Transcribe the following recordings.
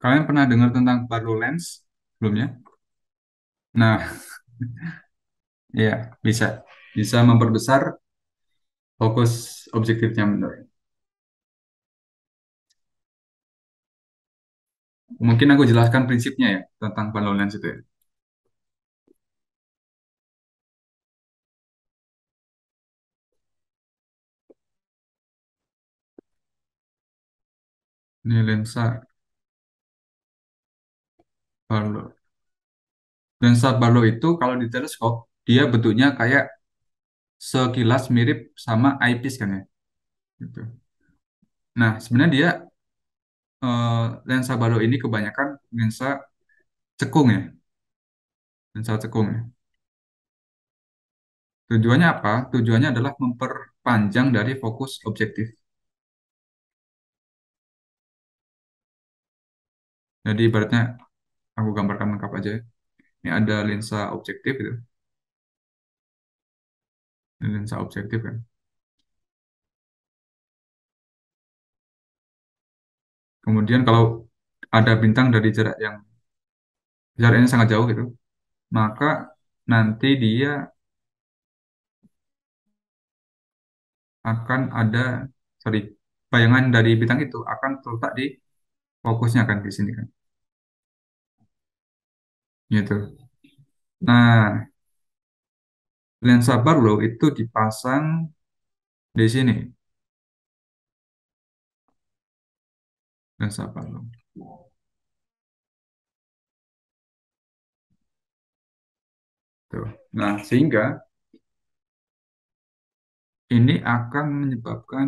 Kalian pernah dengar tentang Barlow Lens sebelumnya? Nah, ya bisa bisa memperbesar fokus objektifnya benar. Mungkin aku jelaskan prinsipnya ya tentang Barlow Lens itu ya. Ini lensa Barlow. Lensa Barlow itu kalau di teleskop dia bentuknya kayak sekilas mirip sama eyepiece kan ya. Gitu. Nah, sebenarnya dia lensa Barlow ini kebanyakan lensa cekung ya, lensa cekung ya. Tujuannya apa? Tujuannya adalah memperpanjang dari fokus objektif. Jadi ibaratnya aku gambarkan lengkap aja ya. Ini ada lensa objektif itu. Ini lensa objektif kan. Kemudian kalau ada bintang dari jarak yang jaraknya sangat jauh gitu, maka nanti dia akan ada, sorry, bayangan dari bintang itu akan terletak di fokusnya kan di sini kan. Gitu. Nah, lensa Barlow itu dipasang di sini, lensa Barlow. Tuh. Nah, sehingga ini akan menyebabkan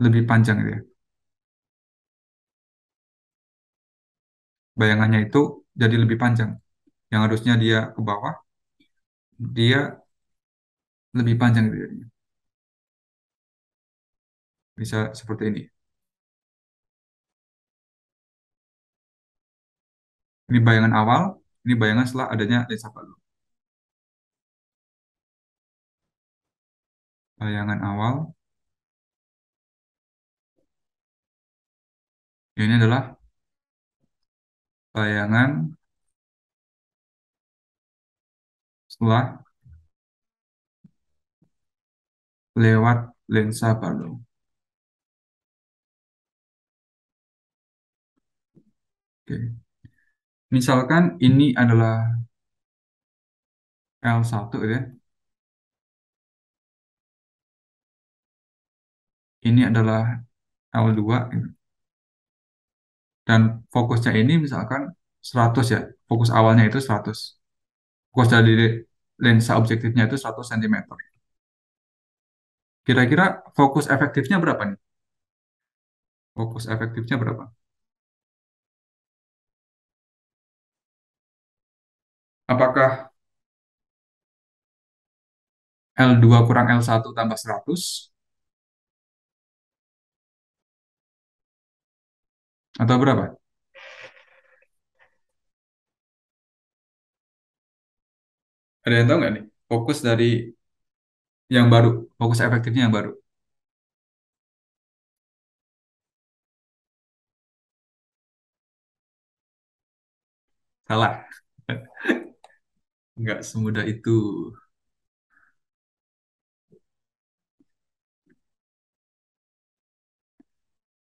lebih panjang gitu ya. Bayangannya itu jadi lebih panjang. Yang harusnya dia ke bawah, dia lebih panjang gitu jadinya. Bisa seperti ini. Ini bayangan awal, ini bayangan setelah adanya lensa Barlow. Bayangan awal, ini adalah bayangan setelah lewat lensa Barlow. Oke. Misalkan ini adalah L1 ya. Ini adalah L2 gitu. Dan fokusnya ini misalkan 100 ya. Fokus awalnya itu 100. Fokus dari lensa objektifnya itu 100 cm. Kira-kira fokus efektifnya berapa nih? Fokus efektifnya berapa? Apakah L2 kurang L1 tambah 100 atau berapa? Ada yang tahu nggak nih? Fokus dari yang baru, fokus efektifnya yang baru. Salah. Nggak semudah itu.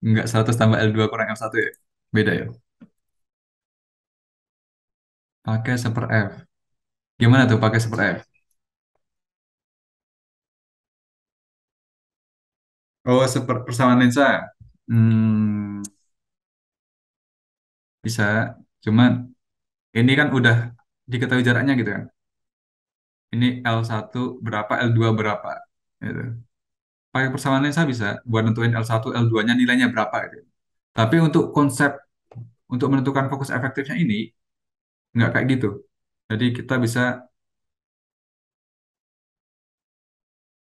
Nggak 100 tambah L2 kurang L1 ya? Beda ya? Pakai super F. Gimana tuh pakai super F? Oh, persamaan lensa. Hmm, bisa. Cuman ini kan udah diketahui jaraknya gitu kan. Ini L1 berapa, L2 berapa. Gitu. Pakai persamaan lensa bisa buat nentuin L1, L2-nya nilainya berapa gitu. Tapi untuk konsep untuk menentukan fokus efektifnya ini nggak kayak gitu. Jadi kita bisa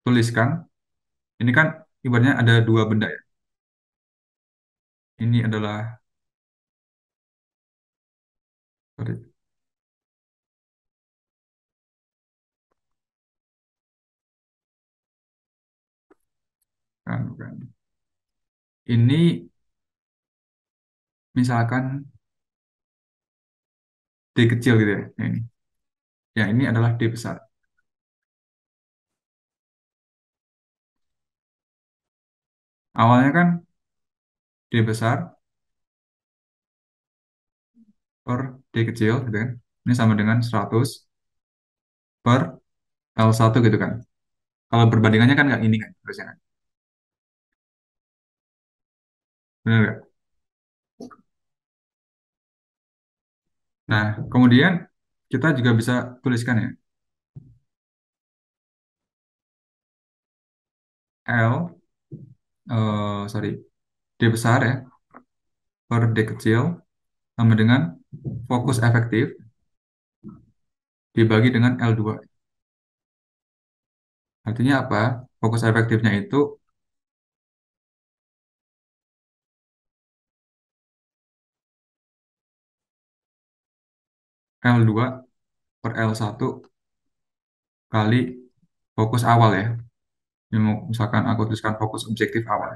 tuliskan, ini kan ibaratnya ada dua benda ya. Ini adalah, sorry, bukan. Ini Misalkan D kecil gitu ya. Yang ini. Yang ini adalah D besar. Awalnya kan D besar per D kecil gitu kan. Ini sama dengan 100 per L1 gitu kan. Kalau perbandingannya kan nggak ini kan harusnya kan. Benar nggak? Nah, kemudian kita juga bisa tuliskan ya. L, sorry, D besar ya per D kecil sama dengan fokus efektif dibagi dengan L2. Artinya apa? Fokus efektifnya itu L2 per L1 kali fokus awal ya. Ini misalkan aku tuliskan fokus objektif awal.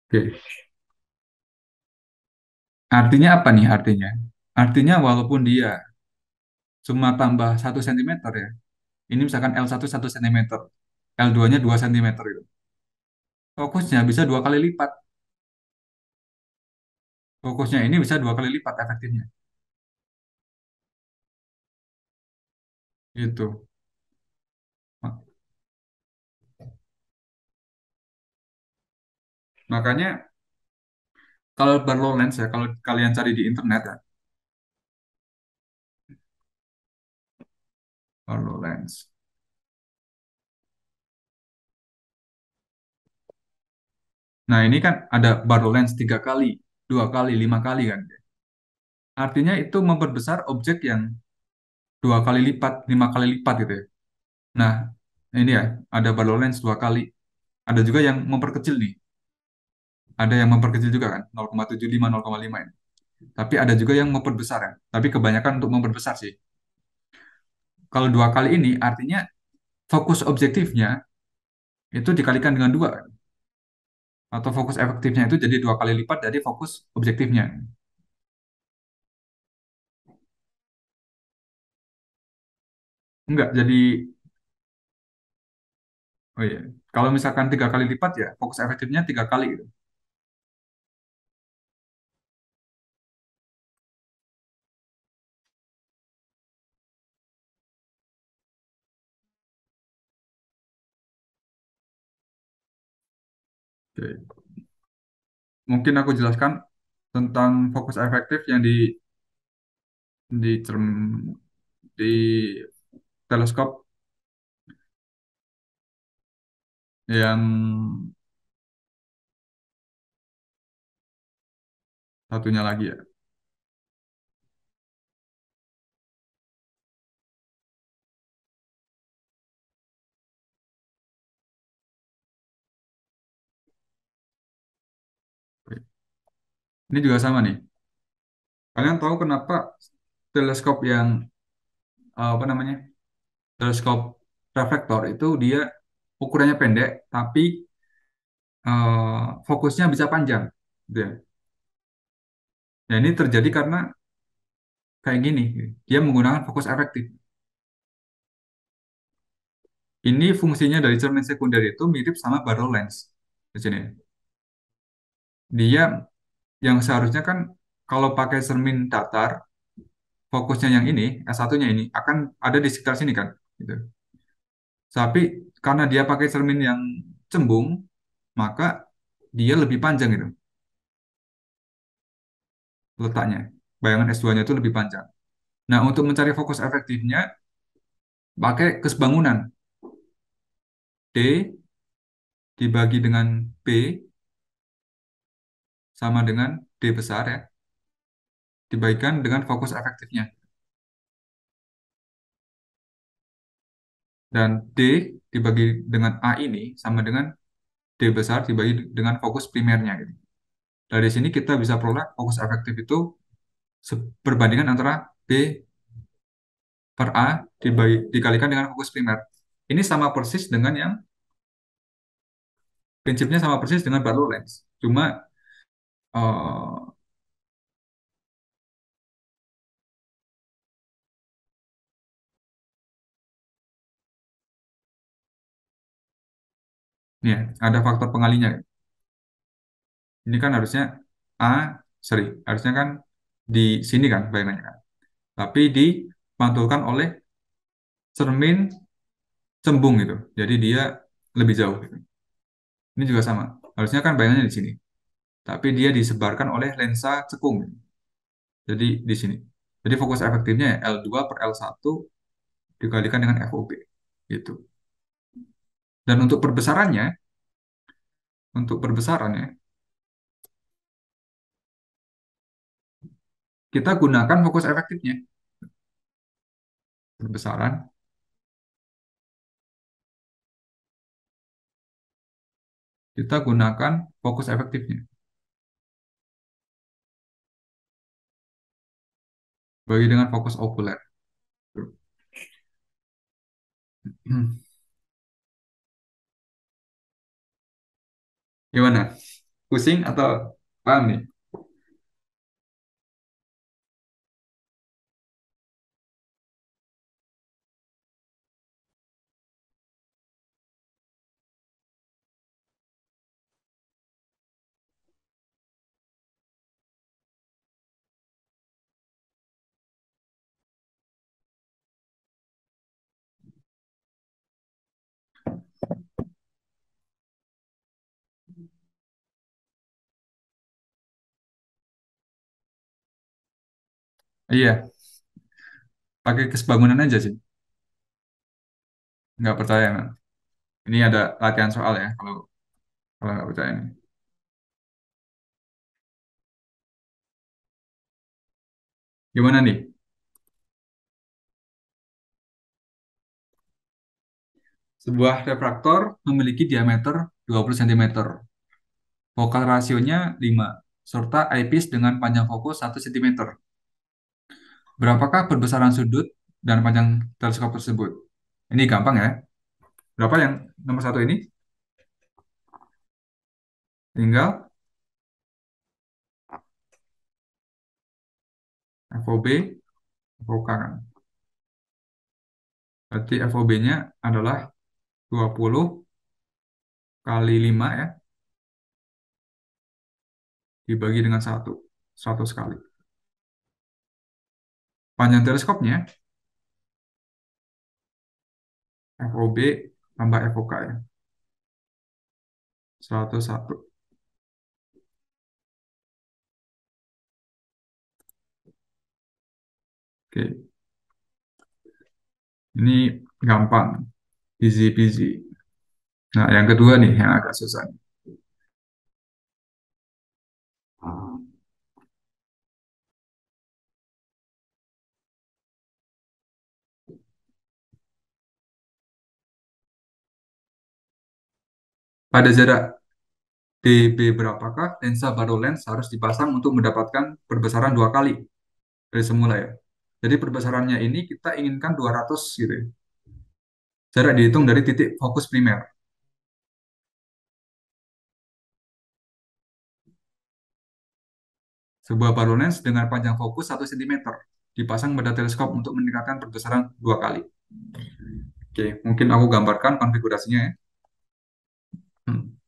Oke. Artinya apa nih artinya? Artinya walaupun dia cuma tambah 1 cm ya, ini misalkan L1 1 cm, L2-nya 2 cm gitu. Fokusnya bisa 2 kali lipat. Fokusnya ini bisa 2 kali lipat efektifnya. Gitu. Makanya kalau Barlow lens ya, kalau kalian cari di internet ya, Barlow lens. Nah ini kan ada Barlow lens 3 kali, 2 kali, 5 kali kan. Artinya itu memperbesar objek yang 2 kali lipat, 5 kali lipat gitu ya. Nah ini ya, ada Barlow lens 2 kali. Ada juga yang memperkecil nih. Ada yang memperkecil juga kan, 0,75, 0,5 ini. Tapi ada juga yang memperbesar ya. Tapi kebanyakan untuk memperbesar sih. Kalau 2 kali ini artinya fokus objektifnya itu dikalikan dengan 2 kan. Atau fokus efektifnya itu jadi 2 kali lipat dari fokus objektifnya. Enggak, jadi, oh iya, kalau misalkan 3 kali lipat ya fokus efektifnya 3 kali gitu. Oke. Mungkin aku jelaskan tentang fokus efektif yang di di teleskop yang satunya lagi ya. Oke. Ini juga sama nih. Kalian tahu kenapa teleskop yang apa namanya? Teleskop reflektor itu dia ukurannya pendek tapi fokusnya bisa panjang. Gitu ya. Nah, ini terjadi karena kayak gini, dia menggunakan fokus efektif. Ini fungsinya dari cermin sekunder itu mirip sama barrel lens di sini. Dia yang seharusnya kan kalau pakai cermin datar, fokusnya yang ini, S1-nya ini akan ada di sekitar sini kan, gitu. Tapi karena dia pakai cermin yang cembung, maka dia lebih panjang gitu letaknya. Bayangan S2-nya itu lebih panjang. Nah, untuk mencari fokus efektifnya, pakai kesebangunan D dibagi dengan B sama dengan D besar ya, dibagikan dengan fokus efektifnya. Dan D dibagi dengan A ini sama dengan D besar dibagi dengan fokus primernya gitu. Dari sini kita bisa peroleh fokus efektif itu perbandingan antara B per A dibagi, dikalikan dengan fokus primer. Ini sama persis dengan yang prinsipnya sama persis dengan Barlow lens. Cuma eh, ya, ada faktor pengalinya. Ini kan harusnya A, sorry, harusnya kan di sini kan bayangannya kan. Tapi dipantulkan oleh cermin cembung gitu. Jadi dia lebih jauh gitu. Ini juga sama. Harusnya kan bayangannya di sini. Tapi dia disebarkan oleh lensa cekung. Jadi di sini. Jadi fokus efektifnya ya L2/L1 dikalikan dengan FOB. Gitu. Dan untuk perbesarannya, kita gunakan fokus efektifnya. Perbesaran, kita gunakan fokus efektifnya. Bagi dengan fokus okuler. Gimana? Pusing atau paham nih? Iya, pakai kesebangunan aja sih. Nggak percaya, man. Ini ada latihan soal ya, kalau kalau nggak percaya nih. Gimana nih? Sebuah refraktor memiliki diameter 20 cm, fokal rasionya 5, serta eyepiece dengan panjang fokus 1 cm. Berapakah perbesaran sudut dan panjang teleskop tersebut? Ini gampang ya. Berapa yang nomor satu ini? Tinggal FOB, FOK kan. Berarti FOB-nya adalah 20 kali 5 ya, dibagi dengan 100 kali. Panjang teleskopnya, FOB tambah FOK ya, 101. Oke, ini gampang, easy peasy. Nah, yang kedua nih, yang agak susah. Pada jarak dB berapakah lensa baru lens harus dipasang untuk mendapatkan perbesaran 2 kali dari semula ya. Jadi perbesarannya ini kita inginkan 200 gitu ya. Jarak dihitung dari titik fokus primer. Sebuah baru lens dengan panjang fokus 1 cm dipasang pada teleskop untuk meningkatkan perbesaran 2 kali. Oke, mungkin aku gambarkan konfigurasinya ya. Hmm.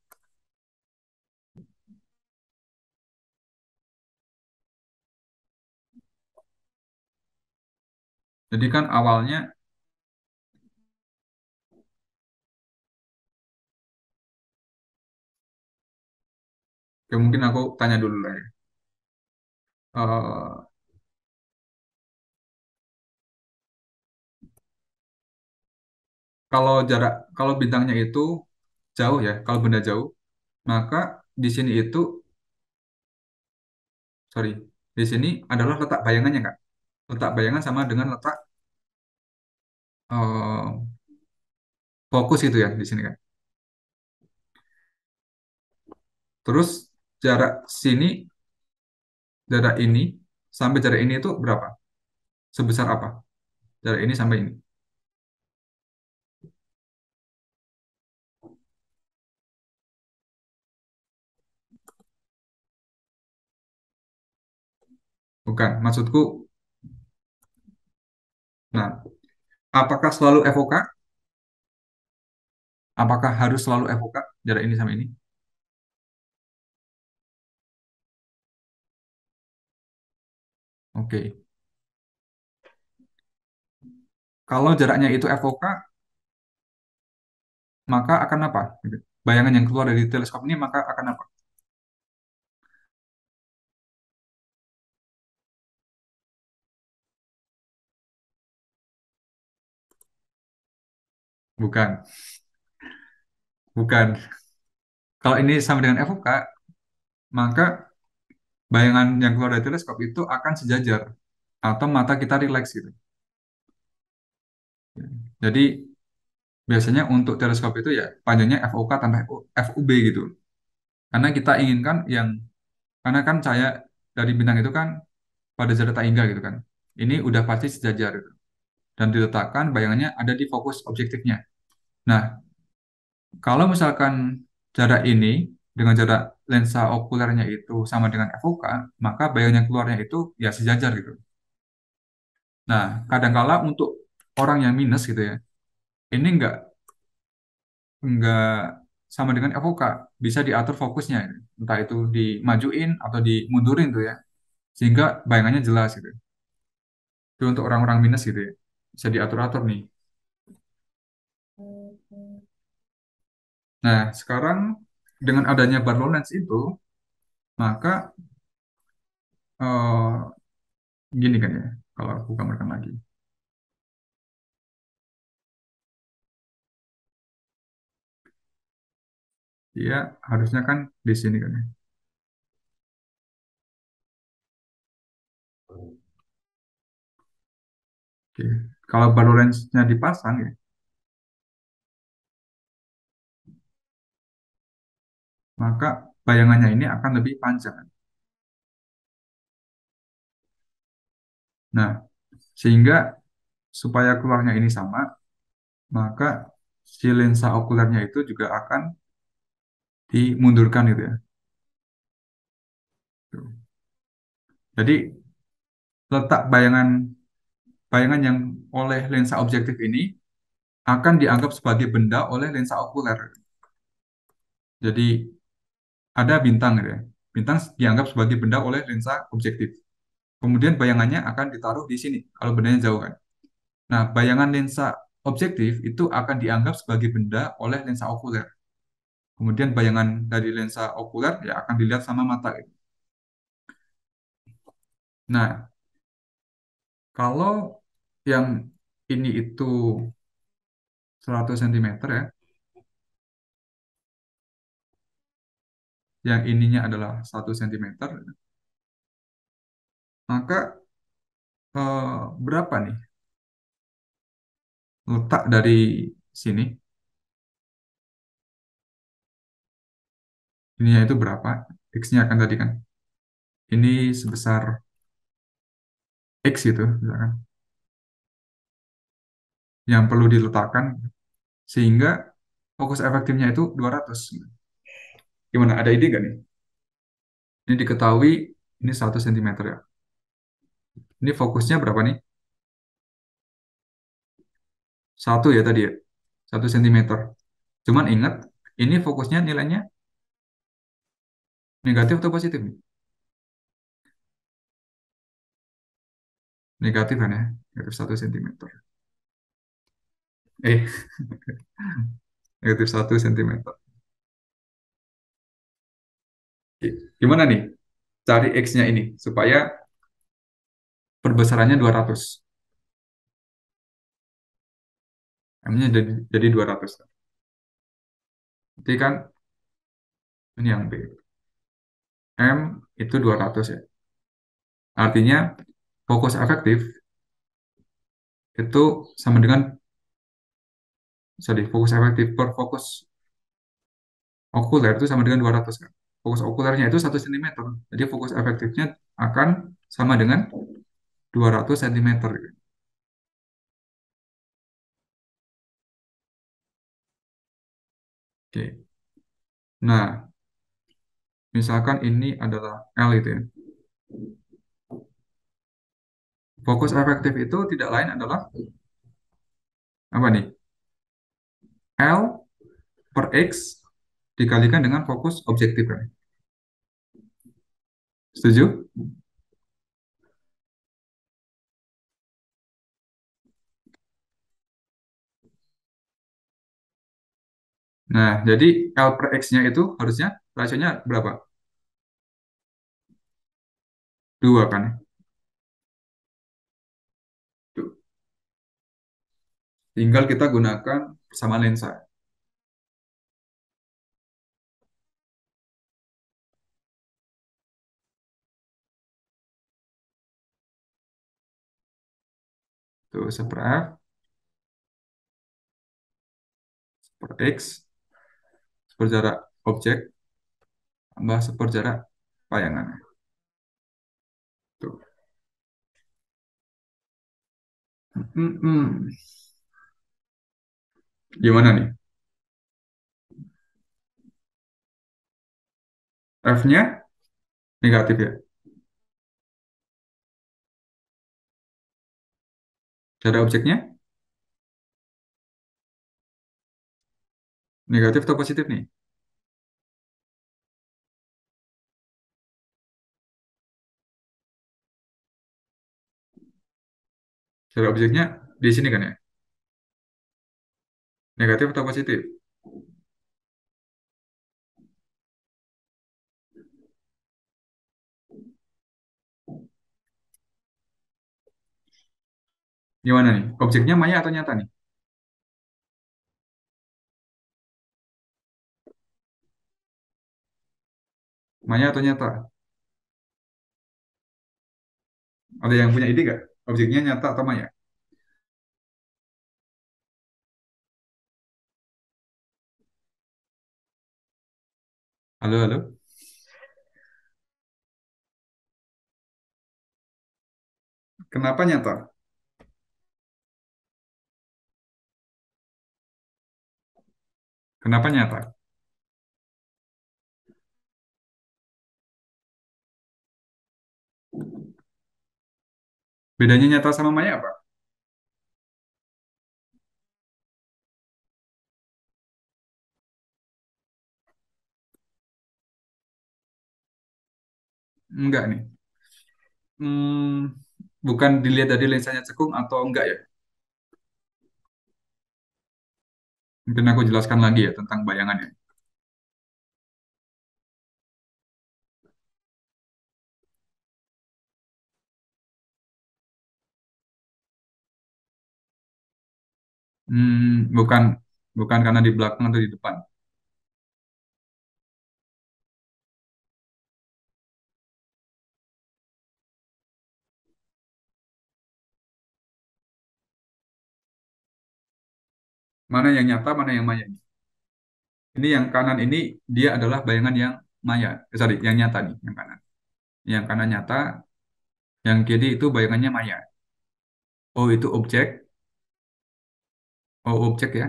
Jadi kan awalnya, ya mungkin aku tanya dulu lah ya. Eh, kalau bintangnya itu jauh ya, kalau benda jauh, maka di sini itu, sorry, di sini adalah letak bayangannya kan. Letak bayangan sama dengan letak eh, fokus itu ya di sini kan. Terus jarak sini, jarak ini sampai jarak ini itu berapa? Sebesar apa? Jarak ini sampai ini. Bukan. Maksudku, nah, apakah selalu FOK? Apakah harus selalu FOK jarak ini sama ini? Oke. Kalau jaraknya itu FOK, maka akan apa? Gitu. Bayangan yang keluar dari teleskop ini maka akan apa? Bukan. Bukan. Kalau ini sama dengan FOK, maka bayangan yang keluar dari teleskop itu akan sejajar atau mata kita rileks gitu. Jadi biasanya untuk teleskop itu ya panjangnya FOK tambah FUB gitu. Karena kita inginkan yang karena kan cahaya dari bintang itu kan pada zat tak hingga gitu kan. Ini udah pasti sejajar gitu. Dan diletakkan bayangannya ada di fokus objektifnya. Nah, kalau misalkan jarak ini dengan jarak lensa okulernya itu sama dengan FOK, maka bayangan yang keluarnya itu ya sejajar gitu. Nah, kadangkala untuk orang yang minus gitu ya, ini nggak sama dengan FOK, bisa diatur fokusnya, gitu. Entah itu dimajuin atau dimundurin tuh ya, sehingga bayangannya jelas gitu. Itu untuk orang-orang minus gitu ya, bisa diatur-atur nih. Nah, sekarang dengan adanya Barlow lens itu, maka gini kan ya, kalau aku gambarkan lagi, dia harusnya kan di sini kan ya. Oke. Kalau Barlow lensnya dipasang ya, maka bayangannya ini akan lebih panjang. Nah, sehingga supaya keluarnya ini sama, maka si lensa okulernya itu juga akan dimundurkan gitu ya. Jadi letak bayangan bayangan yang oleh lensa objektif ini akan dianggap sebagai benda oleh lensa okuler. Jadi ada bintang gitu ya. Bintang dianggap sebagai benda oleh lensa objektif. Kemudian bayangannya akan ditaruh di sini kalau bendanya jauh kan. Nah, bayangan lensa objektif itu akan dianggap sebagai benda oleh lensa okuler. Kemudian bayangan dari lensa okuler ya akan dilihat sama mata gitu. Nah, kalau yang ini itu 100 cm ya, yang ininya adalah 1 cm, maka berapa nih letak dari sini? Ininya itu berapa? X-nya kan tadi kan. Ini sebesar X itu, misalkan, yang perlu diletakkan sehingga fokus efektifnya itu 200. Gimana? Ada ide nggak nih? Ini diketahui ini 1 cm ya. Ini fokusnya berapa nih? Satu ya tadi ya. 1 cm. Cuman ingat, ini fokusnya nilainya negatif atau positif nih? Negatif kan ya? Negatif 1 cm. Eh, negatif 1 cm. Gimana nih? Cari X-nya ini supaya perbesarannya 200. M-nya jadi 200. Jadi kan ini yang B. M itu 200 ya. Artinya fokus efektif itu sama dengan, sorry, fokus efektif per fokus okuler itu sama dengan 200 kan. Fokus okulernya itu 1 cm. Jadi fokus efektifnya akan sama dengan 200 cm. Oke. Nah, misalkan ini adalah L itu ya. Fokus efektif itu tidak lain adalah apa nih? L per X dikalikan dengan fokus objektif kan? Setuju? Nah, jadi L per X-nya itu harusnya rasionya berapa? Dua kan? Tuh. Tinggal kita gunakan persamaan lensa. Tuh, 1 per F per X seperjarak objek tambah seperjarak bayangan. Tuh. Hmm. Gimana nih? F-nya negatif ya. Cara objeknya negatif atau positif nih? Cara objeknya di sini kan ya? Negatif atau positif? Gimana nih? Objeknya maya atau nyata nih? Maya atau nyata? Ada yang punya ide nggak? Objeknya nyata atau maya? Halo, halo. Kenapa nyata? Kenapa nyata? Bedanya nyata sama maya apa? Enggak nih. Hmm, bukan dilihat dari lensanya cekung atau enggak ya? Mungkin aku jelaskan lagi ya tentang bayangannya. Bukan bukan karena di belakang atau di depan. Mana yang nyata, mana yang maya. Ini yang kanan ini dia adalah bayangan yang maya. Sorry, yang nyata nih, yang kanan. Yang kanan nyata, yang kiri itu bayangannya maya. O itu objek, O objek ya.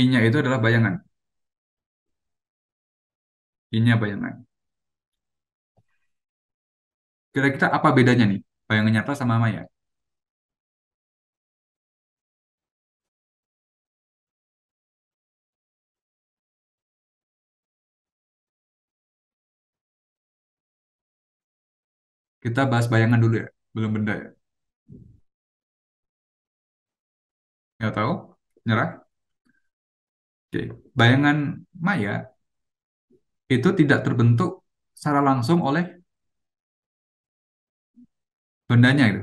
I-nya itu adalah bayangan. I-nya bayangan. Kira-kira apa bedanya nih? Bayangan nyata sama maya. Kita bahas bayangan dulu ya, belum benda ya. Nggak tahu? Nyerah? Oke. Bayangan maya itu tidak terbentuk secara langsung oleh bendanya itu.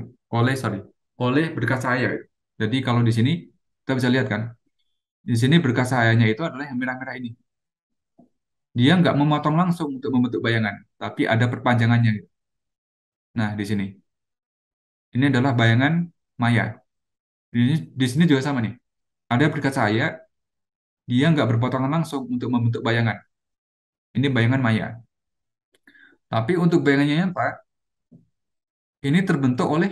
Sorry, oleh berkas cahaya gitu. Jadi kalau di sini kita bisa lihat kan, di sini berkas cahayanya itu adalah yang merah-merah ini. Dia nggak memotong langsung untuk membentuk bayangan, tapi ada perpanjangannya gitu. Nah, di sini. Ini adalah bayangan maya. Di sini juga sama nih. Ada berkas cahaya, dia nggak berpotongan langsung untuk membentuk bayangan. Ini bayangan maya. Tapi untuk bayangannya nyata, ini terbentuk oleh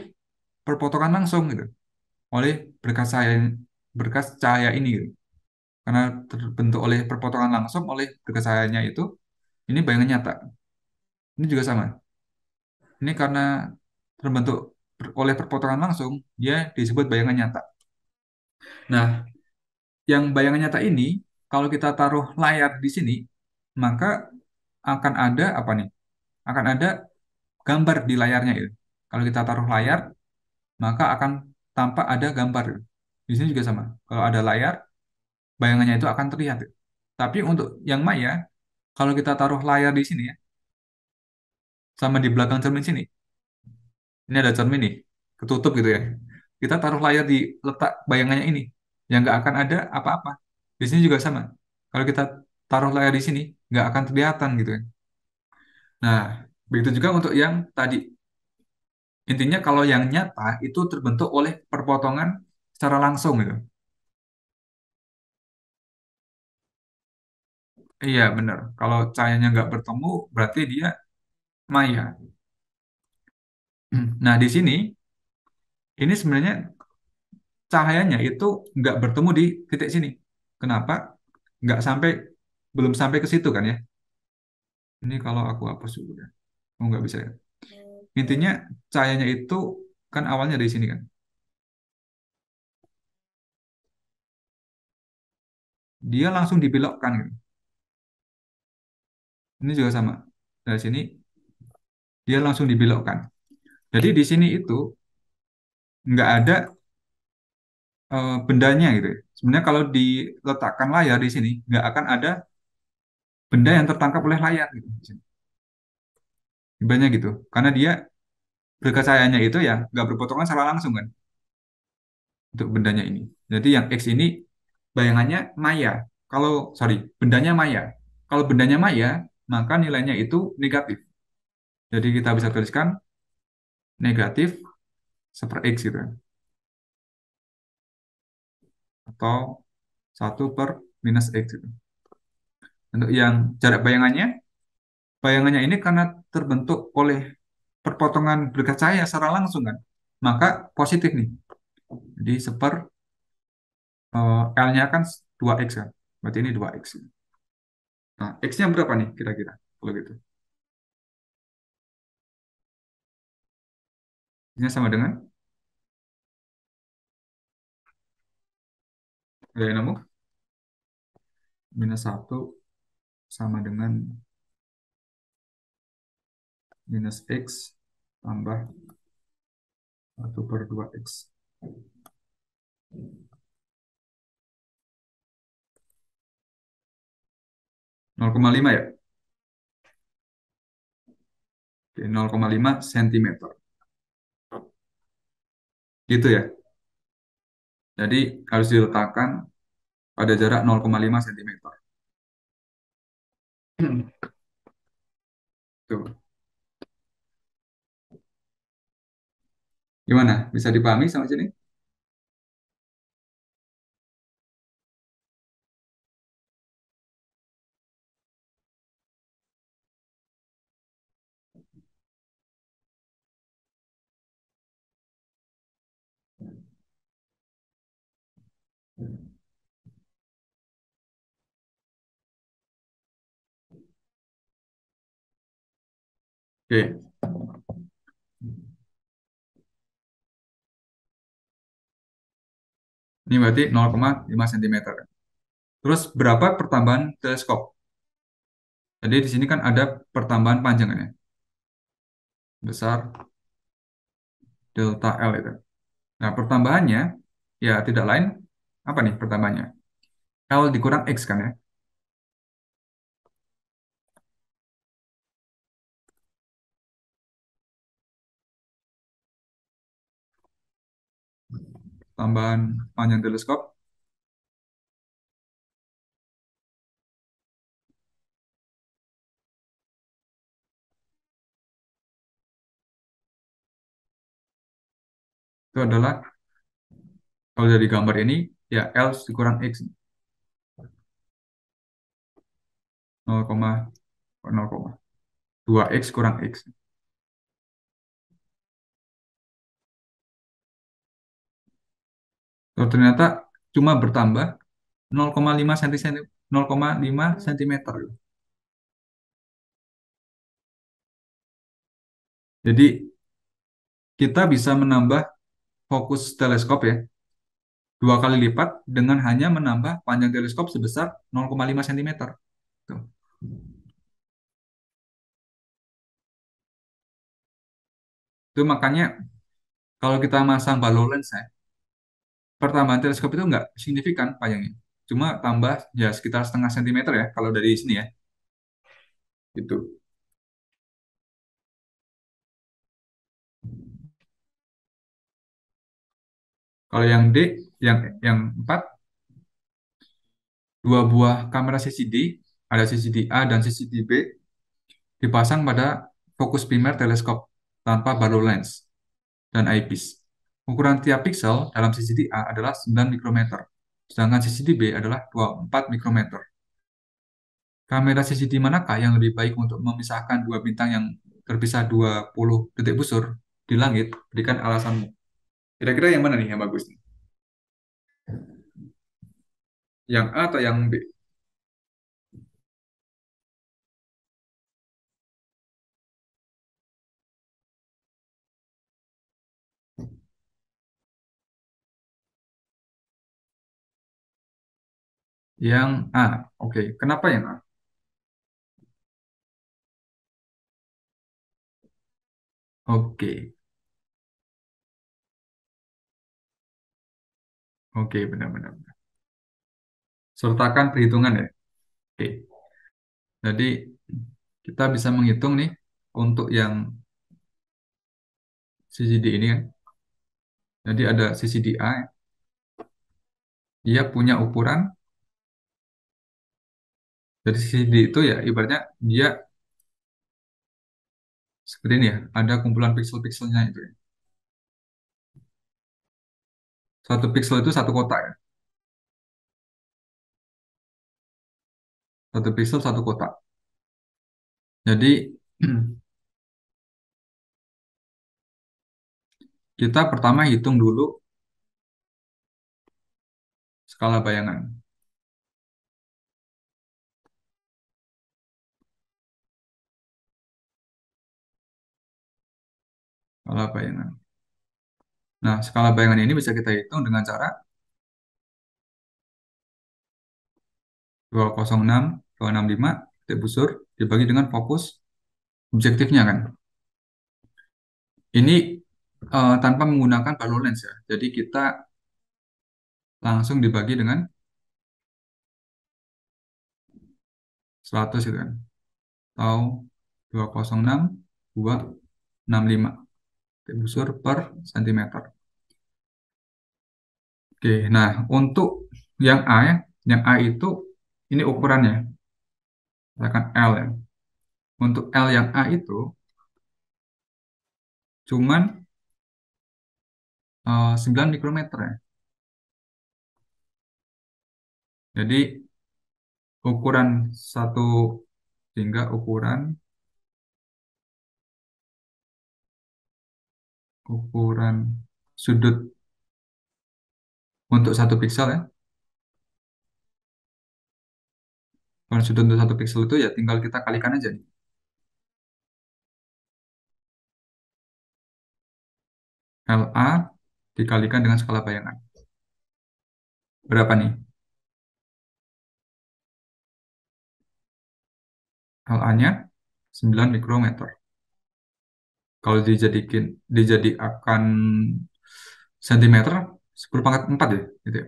perpotongan langsung gitu. Oleh berkas cahaya ini gitu. Karena terbentuk oleh perpotongan langsung oleh berkas cahayanya itu, ini bayangan nyata. Ini juga sama. Ini karena terbentuk. oleh perpotongan langsung, dia disebut bayangan nyata. Nah, yang bayangan nyata ini, kalau kita taruh layar di sini, maka akan ada apa nih? Akan ada gambar di layarnya itu. Kalau kita taruh layar, maka akan tampak ada gambar. Di sini juga sama. Kalau ada layar, bayangannya itu akan terlihat. Tapi untuk yang maya, kalau kita taruh layar di sini ya, sama di belakang cermin sini, ini ada cermin nih, ketutup gitu ya. Kita taruh layar di letak bayangannya ini, yang nggak akan ada apa-apa. Di sini juga sama. Kalau kita taruh layar di sini, nggak akan kelihatan gitu ya. Nah, begitu juga untuk yang tadi. Intinya kalau yang nyata itu terbentuk oleh perpotongan secara langsung gitu. Iya benar. Kalau cahayanya nggak bertemu, berarti dia maya. Nah, di sini, ini sebenarnya cahayanya itu nggak bertemu di titik sini. Kenapa? Nggak sampai, belum sampai ke situ kan ya. Ini kalau aku hapus dulu ya. Oh, nggak bisa ya. Intinya cahayanya itu kan awalnya dari sini kan. Dia langsung dibelokkan gitu. Ini juga sama. Dari sini dia langsung dibelokkan. Jadi di sini itu nggak ada bendanya gitu ya. Sebenarnya kalau diletakkan layar di sini nggak akan ada benda yang tertangkap oleh layar gitu. Di sini. Ibaratnya gitu. Karena dia bercahayanya itu ya nggak berpotongan secara langsung kan untuk bendanya ini. Jadi yang X ini bayangannya maya. Kalau sorry, bendanya maya. Kalau bendanya maya, maka nilainya itu negatif. Jadi kita bisa tuliskan negatif 1/X gitu kan. Atau 1/-X gitu. Untuk yang jarak bayangannya ini karena terbentuk oleh perpotongan bercahaya secara langsung kan, maka positif nih. Jadi L-nya kan 2X kan. Berarti ini 2X. Nah, X-nya berapa nih kira-kira? Kalau gitu. X-nya sama dengan, ya nemu, -1 sama dengan -X tambah 1/2X. 0,5 ya? Oke, 0,5 cm. Gitu ya. Jadi harus diletakkan pada jarak 0,5 cm. Tuh. Gimana? Bisa dipahami sama sini? Oke. Ini berarti 0,5 cm. Terus berapa pertambahan teleskop? Jadi di sini kan ada pertambahan panjangnya. Besar delta L itu. Nah, pertambahannya ya tidak lain apa nih pertambahannya? L dikurang X kan ya. Tambahan panjang teleskop itu adalah kalau dari gambar ini ya L dikurang X 0,2 X kurang X. Kalau ternyata cuma bertambah 0,5 cm, 0,5 cm. Jadi kita bisa menambah fokus teleskop ya, 2 kali lipat dengan hanya menambah panjang teleskop sebesar 0,5 cm. Tuh. Itu makanya kalau kita masang balloon lens ya, pertambahan teleskop itu nggak signifikan panjangnya. Cuma tambah ya sekitar setengah sentimeter ya kalau dari sini ya. Itu. Kalau yang D, yang 4, 2 buah kamera CCD, ada CCD A dan CCD B, dipasang pada fokus primer teleskop tanpa balloon lens dan eyepiece. Ukuran tiap piksel dalam CCD A adalah 9 mikrometer, sedangkan CCD B adalah 24 mikrometer. Kamera CCD manakah yang lebih baik untuk memisahkan dua bintang yang terpisah 20 detik busur di langit? Berikan alasanmu. Kira-kira yang mana nih yang bagus nih? Yang A atau yang B? Yang A. Oke, kenapa yang A? Oke, oke, benar-benar. Sertakan perhitungan ya. Oke, jadi kita bisa menghitung nih untuk yang CCD ini kan. Jadi ada CCD A, dia punya ukuran, dari CCD itu ya ibaratnya dia seperti ini ya, ada kumpulan pixel-pixelnya itu ya. Satu pixel itu satu kotak ya. Satu pixel satu kotak. Jadi kita pertama hitung dulu skala bayangan. Skala bayangan. Nah, skala bayangan ini bisa kita hitung dengan cara 206, 265 titik busur dibagi dengan fokus objektifnya kan. Ini tanpa menggunakan balloon lens ya. Jadi kita langsung dibagi dengan 100 itu kan. Atau 206, 265 titik busur per sentimeter. Oke, nah untuk yang A ya, yang A itu ini ukurannya, misalkan L ya. Untuk L yang A itu cuman 9 mikrometer ya. Jadi ukuran satu sehingga ukuran sudut untuk satu piksel ya. Ukuran sudut untuk satu piksel itu ya tinggal kita kalikan aja nih. LA dikalikan dengan skala bayangan. Berapa nih? LA-nya 9 mikrometer. Kalau dijadikan sentimeter 10 pangkat 4 ya, gitu ya.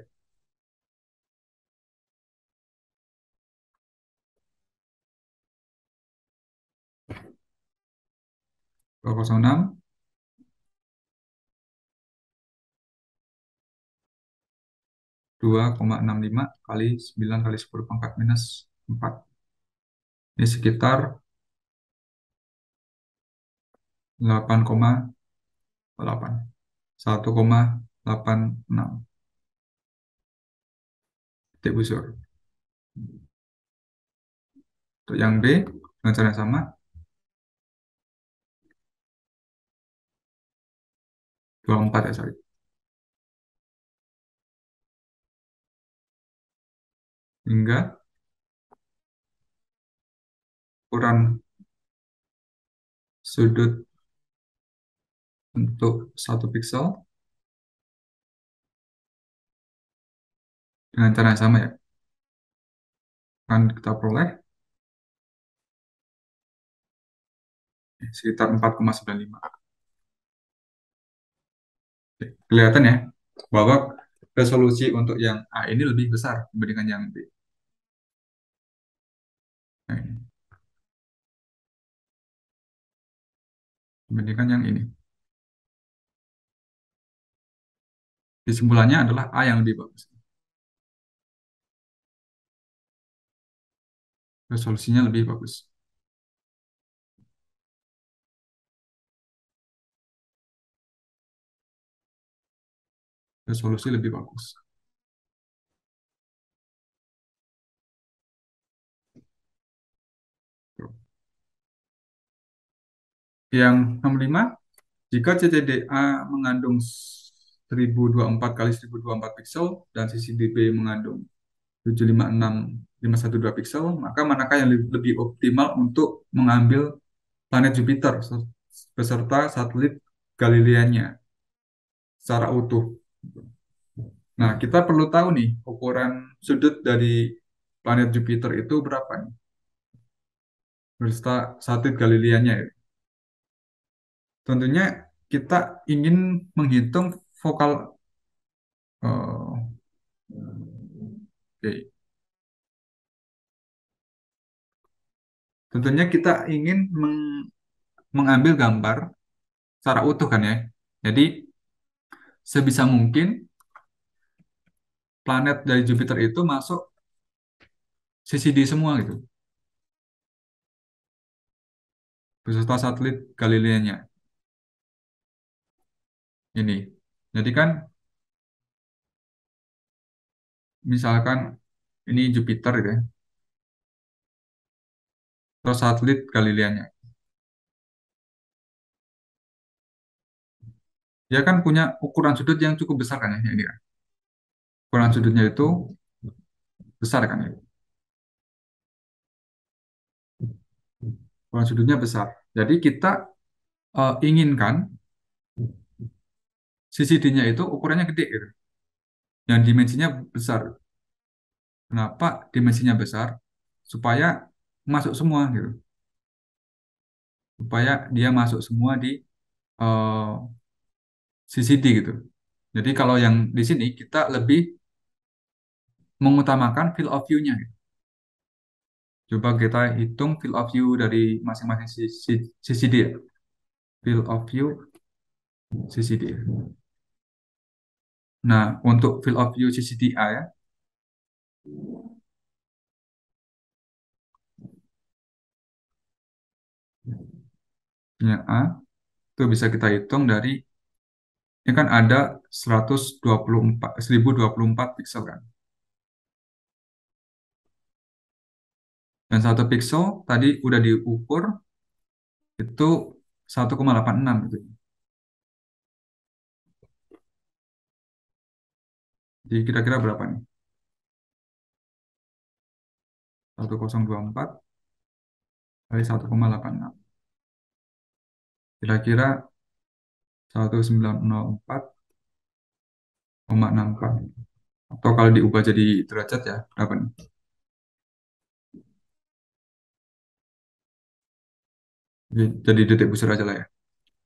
206, 2,65 kali 9 kali 10 pangkat minus 4. Ini sekitar 8,8. 1,86 titik busur. Untuk yang B, dengan cara yang sama, 24 ya, sorry. Hingga ukuran sudut Untuk satu pixel dengan cara yang sama ya, akan kita peroleh sekitar 4,95. Oke, kelihatan ya bahwa resolusi untuk yang A ini lebih besar dibandingkan yang B. Nah, ini, dibandingkan yang ini. Kesimpulannya adalah A yang lebih bagus. Resolusinya lebih bagus. Resolusi lebih bagus. Yang nomor 5, jika CCDA mengandung 1024 kali 1024 pixel dan CCDB mengandung 756.512 pixel, maka manakah yang lebih optimal untuk mengambil planet Jupiter beserta satelit Galileanya secara utuh. Nah, kita perlu tahu nih ukuran sudut dari planet Jupiter itu berapa nih? Beserta satelit Galileanya ya. Tentunya kita ingin menghitung vokal oke. Tentunya kita ingin mengambil gambar secara utuh kan ya. Jadi sebisa mungkin planet dari Jupiter itu masuk CCD semua gitu, beserta satelit Galileanya ini. Jadi kan misalkan ini Jupiter gitu ya, atau satelit Galileanya. Dia kan punya ukuran sudut yang cukup besar kan ya, ini kan. Ukuran sudutnya itu besar kan ya. Ukuran sudutnya besar. Jadi kita inginkan CCD-nya itu ukurannya gede gitu, yang dimensinya besar. Kenapa dimensinya besar? Supaya masuk semua gitu. Supaya dia masuk semua di eh, CCD gitu. Jadi kalau yang di sini kita lebih mengutamakan field of view-nya gitu. Coba kita hitung field of view dari masing-masing CCD ya. Field of view CCD. Nah, untuk field of view CCDA ya, yang A itu bisa kita hitung dari ini kan ada 124 1024 pixel kan. Dan satu pixel tadi udah diukur itu 1,86 gitu. Jadi kira-kira berapa nih? 1024 kali 1,86. Kira-kira 1904,64. Atau kalau diubah jadi derajat ya, berapa nih? Jadi detik busur aja lah ya.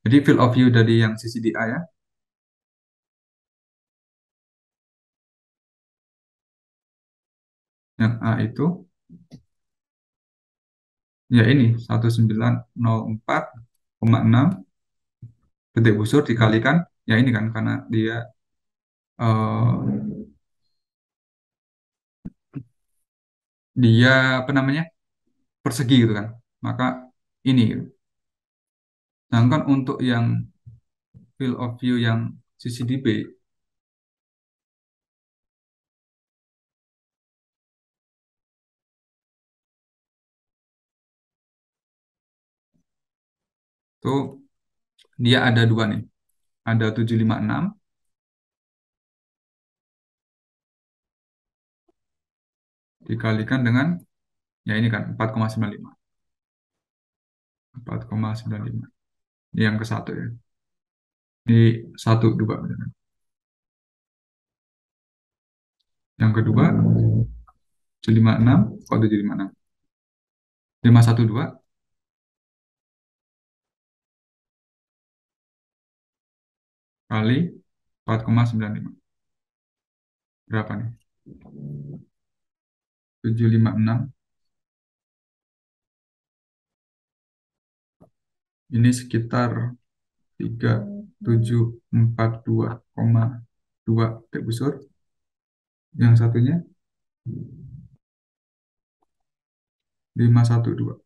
Jadi field of view dari yang CCDA ya, yang A itu, ya ini 1904,6 detik busur dikalikan, ya ini kan karena eh, dia apa namanya persegi gitu kan, maka ini gitu. Sedangkan untuk yang field of view yang CCDB itu dia ada dua nih, ada 756 dikalikan dengan ya ini kan 4,95. 4,95 yang ke satu ya. Di satu dua. Yang kedua 756, kode 756. 512 kali 4,95. Berapa nih? 756 ini sekitar 3742,2 detik busur. Yang satunya 512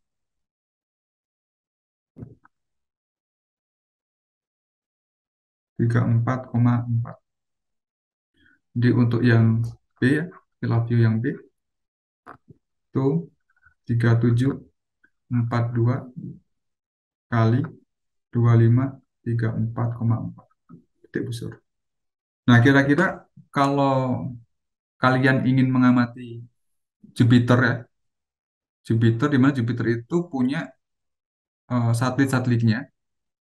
34,4. Jadi untuk yang B ya, field of view yang B itu 3742 kali 2534,4 detik busur. Nah, kira-kira kalau kalian ingin mengamati Jupiter ya, Jupiter di mana Jupiter itu punya satelit-satelitnya.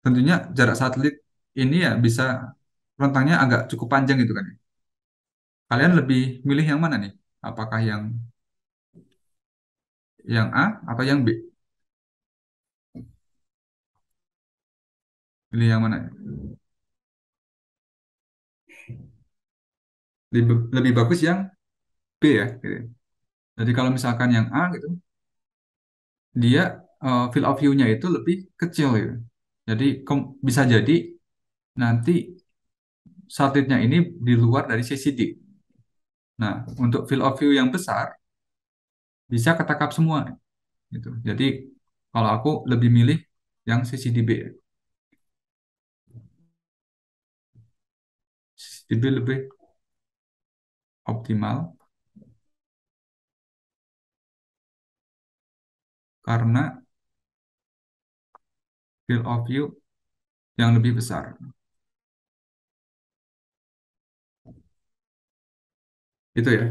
Tentunya jarak satelit ini ya bisa rentangnya agak cukup panjang gitu kan ya. Kalian lebih milih yang mana nih? Apakah yang A atau yang B? Pilih yang mana? Lebih bagus yang B ya, gitu. Jadi kalau misalkan yang A gitu, dia field of view-nya itu lebih kecil gitu. Jadi bisa jadi nanti satelitnya ini di luar dari sesi D. Nah, untuk field of view yang besar bisa ketangkap semua gitu. Jadi kalau aku lebih milih yang sesi D B ya. Sesi D B lebih optimal karena field of view yang lebih besar. Itu ya.